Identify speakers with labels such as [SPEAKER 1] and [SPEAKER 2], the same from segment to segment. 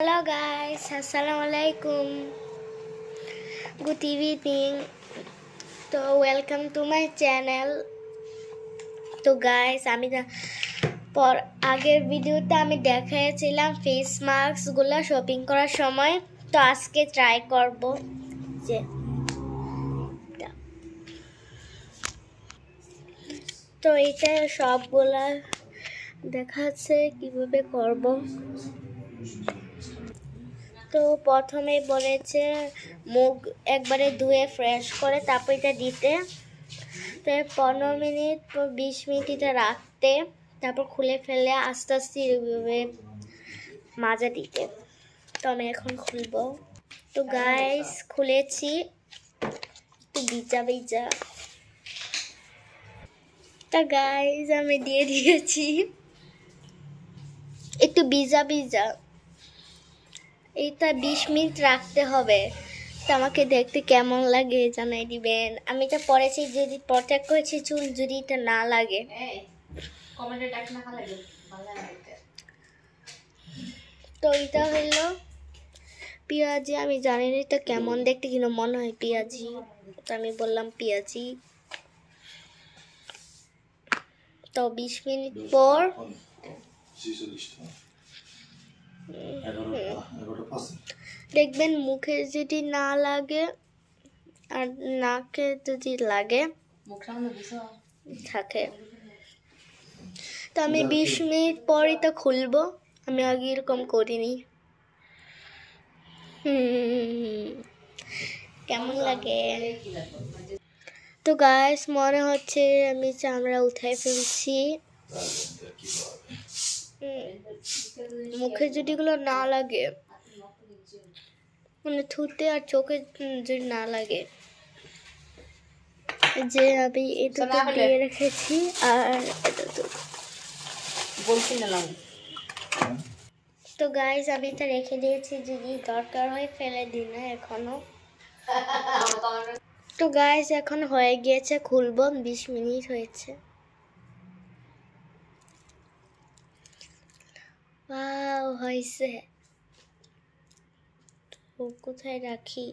[SPEAKER 1] Hello guys, Assalamualaikum. Good evening. So welcome to my channel. তো guys আমি আগের ভিডিওতে আমি দেখাইছিলাম ফেস মাস্কগুলো শপিং করার সময়। তো আজকে ট্রাই করব যে তো এটা সবগুলা দেখাচ্ছে কিভাবে করব। তো প্রথমে বলেছে মুখ একবারে ধুয়ে ফ্রেশ করে তারপর এটা দিতে, তো 15 মিনিট 20 মিনিট এটা রাখতে, তারপর খুলে ফেলে আস্তে আস্তে এভাবে মাজা দিতে। তো আমি এখন খুলবো। তো গাইস খুলেছি, একটু ভিজা ভিজা। তা গাইস আমি দিয়ে দিয়েছি একটু ভিজা ভিজা। এইটা 20 মিনিট রাখতে হবে। তো আমাকে দেখতে কেমন লাগে জানাই দিবেন। আমি এটা পরেছি, যদি প্রটেক্ট করেছি চুল যদি এটা না লাগে। তো এটা হলো পেঁয়াজি। আমি জানি না এটা কেমন দেখতে, কিন্তু মনে হয় পেঁয়াজি, তো আমি বললাম পেঁয়াজি। তো 20 মিনিট পর দেখবেন মুখে যদি না লাগে আর নাকে যদি লাগে থাকে। তো আমি 20 মিনিট পর এটা খুলবো। আমি আগে এরকম করিনি। কেমন লাগে? তো গাইস মনে হচ্ছে আমি চামড়া উঠাই ফেলছি। মুখে যদি এগুলো না লাগে, মানে থুতে আর চোখে যদি না লাগে, যে আমি এটা দিয়ে রেখেছি আর এটা তো বলছি না। তো গাইস আমি এটা রেখে দিয়েছি, যদি দরকার হয় ফেলে দিই না এখনো। তো গাইস এখন হয়ে গিয়েছে, খুলবো। 20 মিনিট হয়েছে। ওয়াও হয়েছে। তো কোথায় রাখি?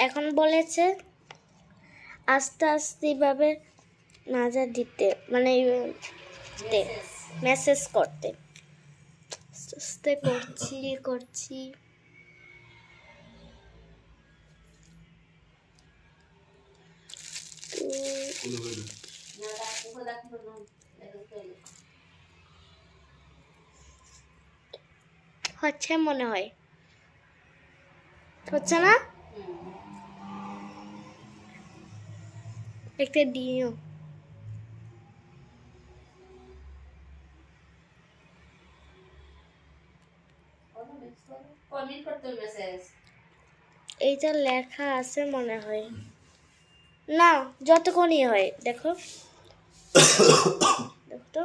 [SPEAKER 1] এখন বলেছে আস্তে আস্তে ভাবে মাজা দিতে, মানে মেসেজ করতে। আস্তে আস্তে করছি। হচ্ছে মনে হয়, হচ্ছে না? একটা দিও। এইটা লেখা আছে মনে হয়, না যতক্ষণই হয়। দেখো দেখো তো,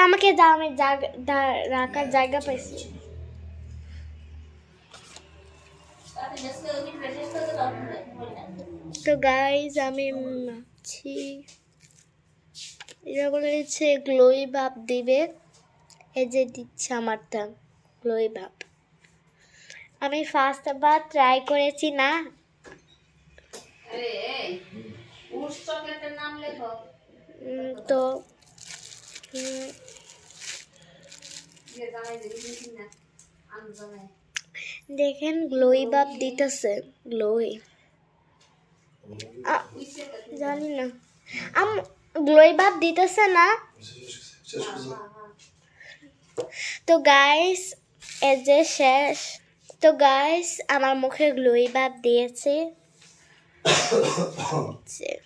[SPEAKER 1] আমাকে দাও, আমি রাখার জায়গা পাইছি। তো গাইজ আমি মাছি, এরা বলেছে গ্লোই ভাব দিবে। এই যে দিচ্ছে আমারটা গ্লোই ভাব। আমি ফার্স্ট বার ট্রাই করেছি না। তো দেখেন গ্লোই ভাব দিতেছে, গ্লোই জানি না গ্লোই ভাব দিতেছে না। তো গাইস এই যে শেষ। তো গাইস আমার মুখে গ্লোই ভাব দিয়েছে। শেষ।